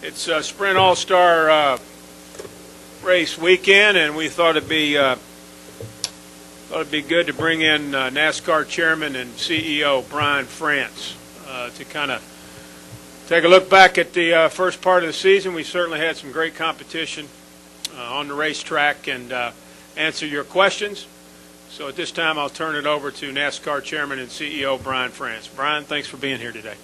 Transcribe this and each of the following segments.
It's Sprint All-Star race weekend, and we thought it'd be good to bring in NASCAR Chairman and CEO Brian France to kind of take a look back at the first part of the season. We certainly had some great competition on the racetrack and answer your questions. So at this time, I'll turn it over to NASCAR Chairman and CEO Brian France. Brian, thanks for being here today.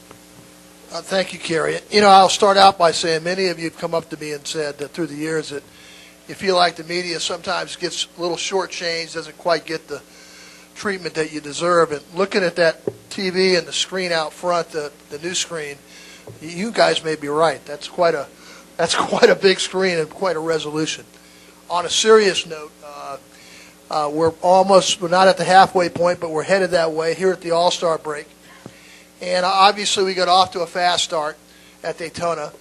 Thank you, Kerry. I'll start out by saying many of you have come up to me and said that through the years that you feel like the media sometimes gets a little shortchanged, doesn't quite get the treatment that you deserve. And looking at that TV and the screen out front, the new screen, you guys may be right. That's quite a big screen and quite a resolution. On a serious note, we're not at the halfway point, but we're headed that way here at the All-Star break. And obviously we got off to a fast start at Daytona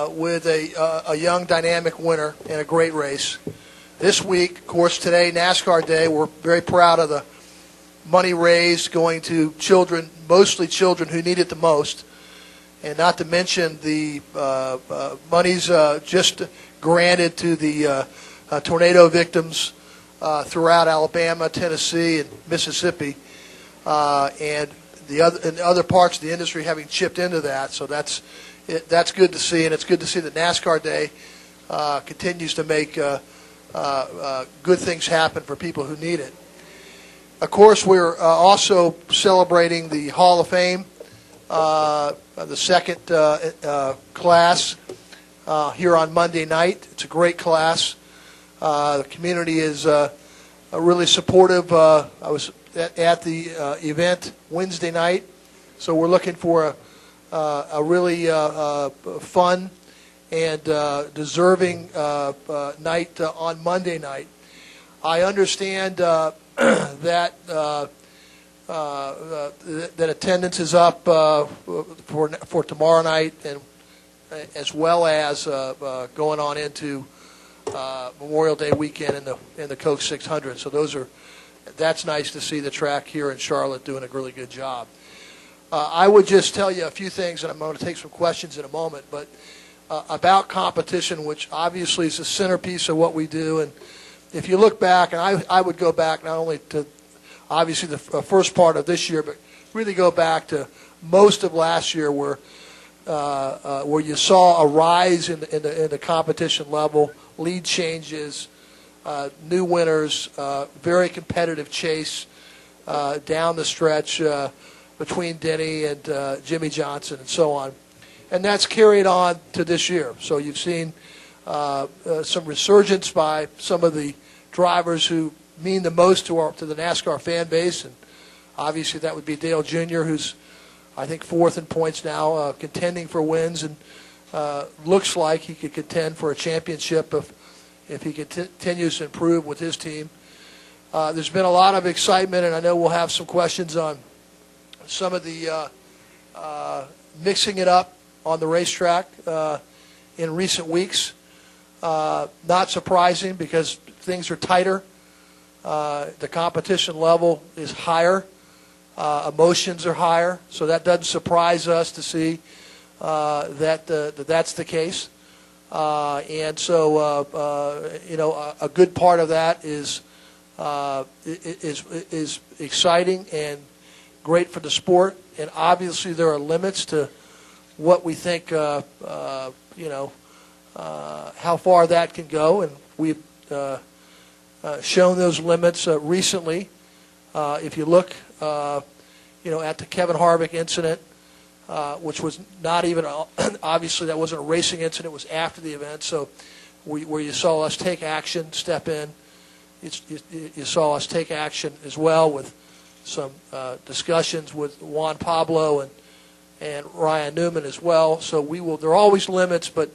with a young, dynamic winner and a great race. This week, of course, today, NASCAR Day, we're very proud of the money raised going to children, mostly children who need it the most. And not to mention the monies just granted to the tornado victims throughout Alabama, Tennessee, and Mississippi, and the other parts of the industry having chipped into that. So that's good to see, and it's good to see that NASCAR Day continues to make good things happen for people who need it. Of course, we're also celebrating the Hall of Fame, the second class here on Monday night. It's a great class. The community is really supportive. I was at the event Wednesday night, so we're looking for a really fun and deserving night on Monday night. I understand that attendance is up for tomorrow night, and as well as going on into Memorial Day weekend in the Coke 600. So that's nice to see the track here in Charlotte doing a really good job. I would just tell you a few things, and I'm going to take some questions in a moment, but about competition, which obviously is the centerpiece of what we do. And if you look back, and I would go back not only to obviously the first part of this year, but really go back to most of last year where you saw a rise in the competition level, lead changes, new winners, very competitive chase down the stretch between Denny and Jimmy Johnson and so on. And that's carried on to this year. So you've seen some resurgence by some of the drivers who mean the most to the NASCAR fan base. And obviously that would be Dale Jr., who's, I think, fourth in points now, contending for wins, and looks like he could contend for a championship if he continues to improve with his team. There's been a lot of excitement, and I know we'll have some questions on some of the mixing it up on the racetrack in recent weeks. Not surprising because things are tighter. The competition level is higher. Emotions are higher. So that doesn't surprise us to see that's the case. And so, a good part of that is exciting and great for the sport. And obviously, there are limits to what we think, how far that can go. And we've shown those limits recently. If you look, at the Kevin Harvick incident, which was not even, obviously that wasn't a racing incident, it was after the event. So where you saw us take action, step in, you saw us take action as well with some discussions with Juan Pablo and Ryan Newman as well. So there are always limits, but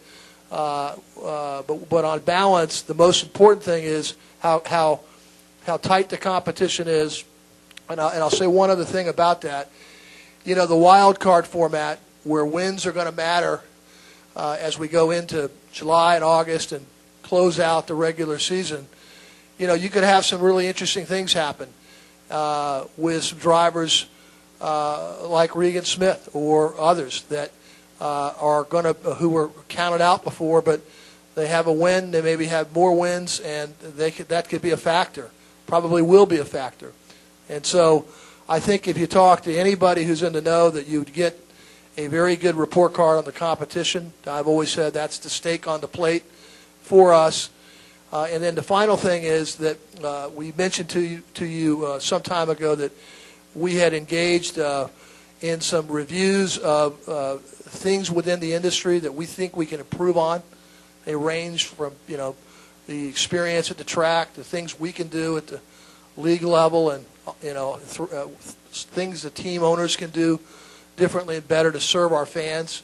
on balance, the most important thing is how tight the competition is. And I'll say one other thing about that. The wild card format, where wins are going to matter as we go into July and August and close out the regular season, you could have some really interesting things happen with some drivers like Regan Smith or others that who were counted out before, but they have a win. They maybe have more wins, and that could be a factor. Probably will be a factor. And so I think if you talk to anybody who's in the know, that you'd get a very good report card on the competition. I've always said that's the stake on the plate for us. And then the final thing is that we mentioned to you some time ago that we had engaged in some reviews of things within the industry that we think we can improve on. They range from, the experience at the track, the things we can do at the league level, and, things the team owners can do differently and better to serve our fans.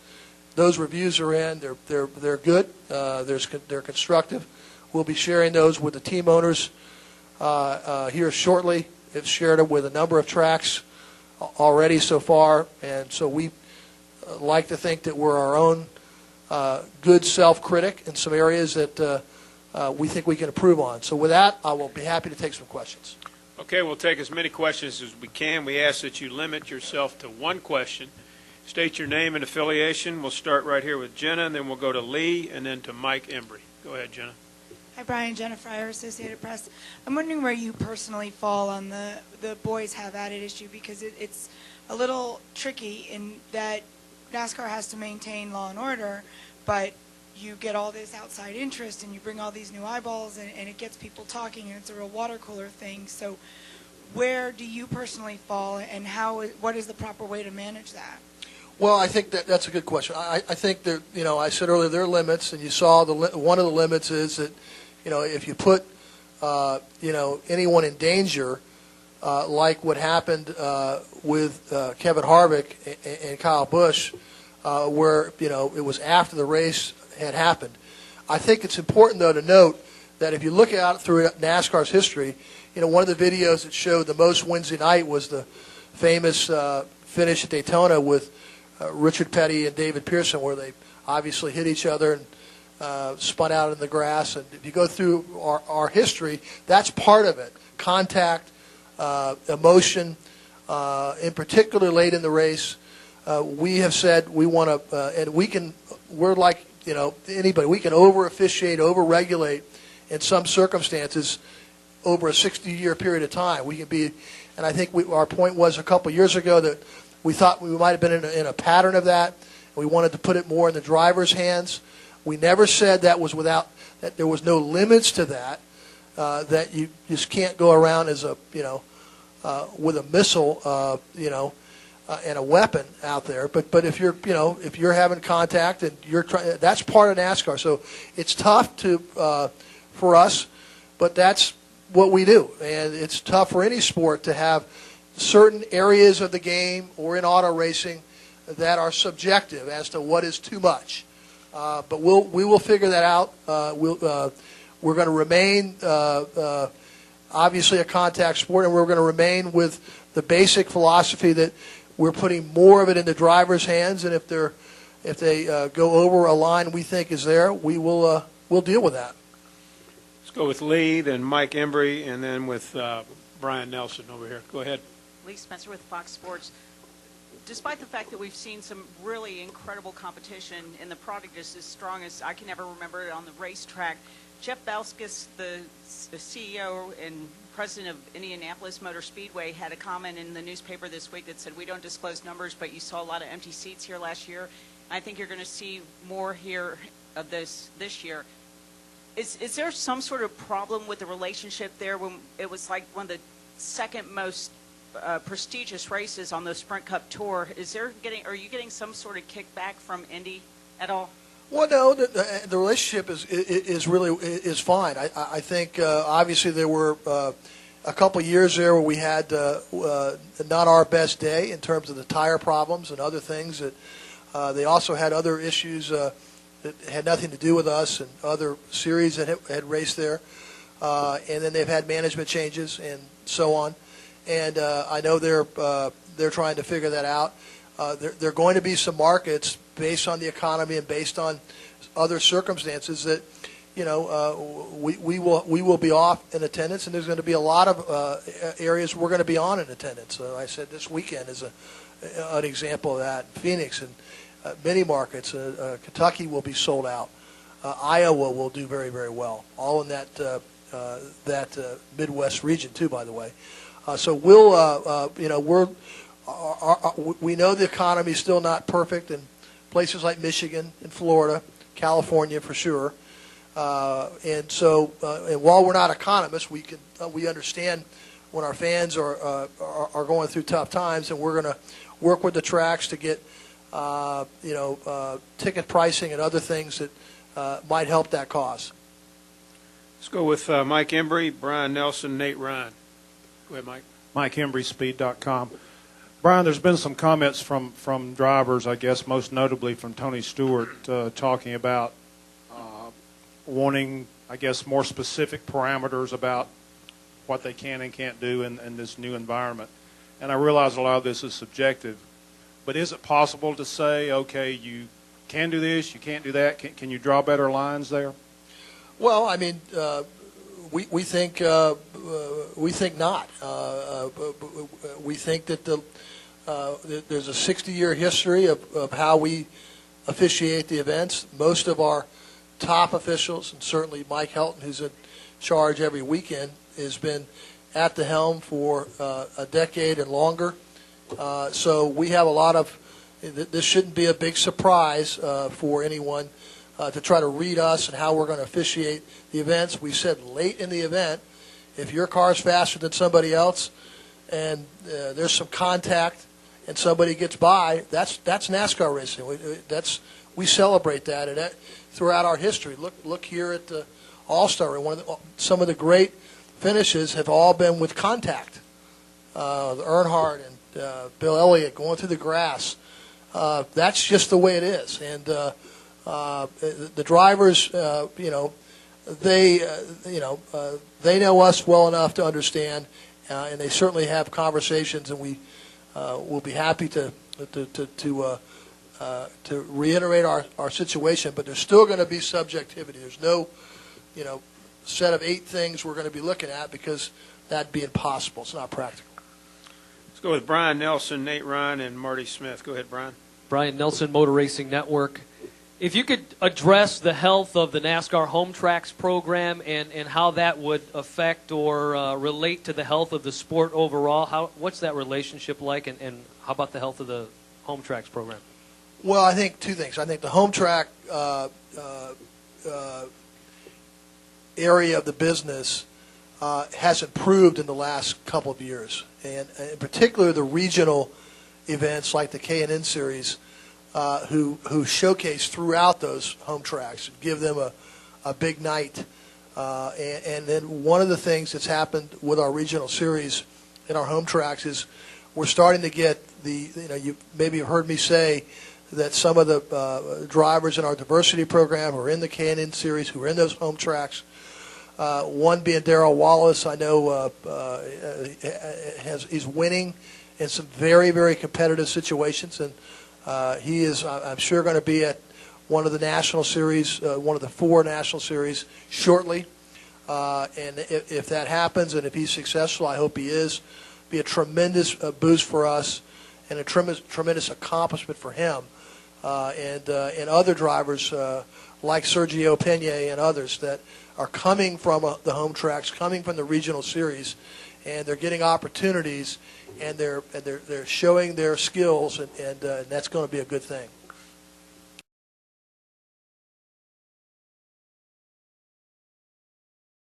Those reviews are in. They're good. They're constructive. We'll be sharing those with the team owners here shortly. It's shared them with a number of tracks already so far, and so we like to think that we're our own good self-critic in some areas that we think we can improve on. So with that, I will be happy to take some questions. Okay, we'll take as many questions as we can. We ask that you limit yourself to one question. State your name and affiliation. We'll start right here with Jenna, and then we'll go to Lee, and then to Mike Embry. Go ahead, Jenna. Hi, Brian. Jenna Fryer, Associated Press. I'm wondering where you personally fall on the boys have at it issue, because it's a little tricky in that NASCAR has to maintain law and order, but you get all this outside interest and you bring all these new eyeballs, and it gets people talking, and it's a real water cooler thing. So where do you personally fall, and what is the proper way to manage that? Well, I think that's a good question. I think that, I said earlier there are limits, and you saw one of the limits is that, if you put, anyone in danger, like what happened with Kevin Harvick and Kyle Busch, where, it was after the race had happened. I think it's important, though, to note that if you look out through NASCAR's history, one of the videos that showed the most Wednesday night was the famous finish at Daytona with Richard Petty and David Pearson, where they obviously hit each other and spun out in the grass. And if you go through our history, that's part of it. Contact, emotion, in particular late in the race. We have said we want to, and we're like, anybody, we can over-officiate, over-regulate in some circumstances over a 60-year period of time. We can be, and I think our point was a couple years ago that we thought we might have been in a pattern of that. We wanted to put it more in the driver's hands. We never said that there was no limits to that, that you just can't go around as with a missile, and a weapon out there. But if you're having contact and that's part of NASCAR. So it's tough for us, but that's what we do. And it's tough for any sport to have certain areas of the game or in auto racing that are subjective as to what is too much. But we will figure that out. We're going to remain obviously a contact sport, and we're going to remain with the basic philosophy that we're putting more of it in the driver's hands, and if they go over a line we think is there, we'll deal with that. Let's go with Lee, then Mike Embry, and then with Brian Nelson over here. Go ahead. Lee Spencer with Fox Sports. Despite the fact that we've seen some really incredible competition and the product is as strong as I can ever remember it on the racetrack, Jeff Belskis, the CEO and president of Indianapolis Motor Speedway, had a comment in the newspaper this week that said, we don't disclose numbers, but you saw a lot of empty seats here last year. I think you're going to see more here of this year. Is there some sort of problem with the relationship there when it was like one of the second most prestigious races on the Sprint Cup Tour? Are you getting some sort of kickback from Indy at all? Well, no, the relationship is fine. I think obviously there were a couple of years there where we had not our best day in terms of the tire problems and other things. That they also had other issues that had nothing to do with us and other series that had raced there. And then they've had management changes and so on. And I know they're trying to figure that out. There are going to be some markets based on the economy and based on other circumstances that, we will be off in attendance, and there's going to be a lot of areas we're going to be on in attendance. I said this weekend is an example of that in Phoenix, and many markets. Kentucky will be sold out. Iowa will do very, very well. All in that Midwest region too, by the way. So we'll, we know the economy is still not perfect in places like Michigan and Florida, California for sure. And while we're not economists, we understand when our fans are going through tough times, and we're going to work with the tracks to get ticket pricing and other things that might help that cause. Let's go with Mike Embry, Brian Nelson, Nate Ryan. Go ahead, Mike. Mike Embry, Speed.com. Brian, there's been some comments from drivers, I guess most notably from Tony Stewart, talking about wanting, I guess, more specific parameters about what they can and can't do in this new environment. And I realize a lot of this is subjective, but is it possible to say, okay, you can do this, you can't do that? Can you draw better lines there? Well, I mean, we think not. We think that there's a 60-year history of how we officiate the events. Most of our top officials, and certainly Mike Helton, who's in charge every weekend, has been at the helm for a decade and longer. So we have a lot of. This shouldn't be a big surprise for anyone to try to read us and how we're going to officiate the events. We said late in the event, if your car's faster than somebody else and there's some contact and somebody gets by, that's NASCAR racing. We celebrate that, and that throughout our history. Look here at the All-Star. Some of the great finishes have all been with contact. Earnhardt and Bill Elliott going through the grass. That's just the way it is, and the drivers, they know us well enough to understand, and they certainly have conversations, and we will be happy to reiterate our situation. But there's still going to be subjectivity. There's no, set of 8 things we're going to be looking at, because that'd be impossible. It's not practical. Let's go with Brian Nelson, Nate Ryan, and Marty Smith. Go ahead, Brian. Brian Nelson, Motor Racing Network. If you could address the health of the NASCAR Home Tracks program and how that would affect or relate to the health of the sport overall, what's that relationship like, and how about the health of the Home Tracks program? Well, I think 2 things. I think the home track area of the business has improved in the last couple of years, and in particular the regional events like the K&N Series, who showcase throughout those home tracks and give them a big night. And then one of the things that's happened with our regional series in our home tracks is we're starting to get you maybe have heard me say that some of the drivers in our diversity program who are in the K&N Series, who are in those home tracks, one being Darrell Wallace, I know he's winning in some very, very competitive situations, and he is, I'm sure, going to be at one of the national series, one of the 4 national series shortly. And if that happens, and if he's successful, I hope he is, be a tremendous boost for us and a tremendous accomplishment for him and other drivers like Sergio Pena and others that are coming from the home tracks, coming from the regional series, and they're getting opportunities, and they're showing their skills, and that's going to be a good thing.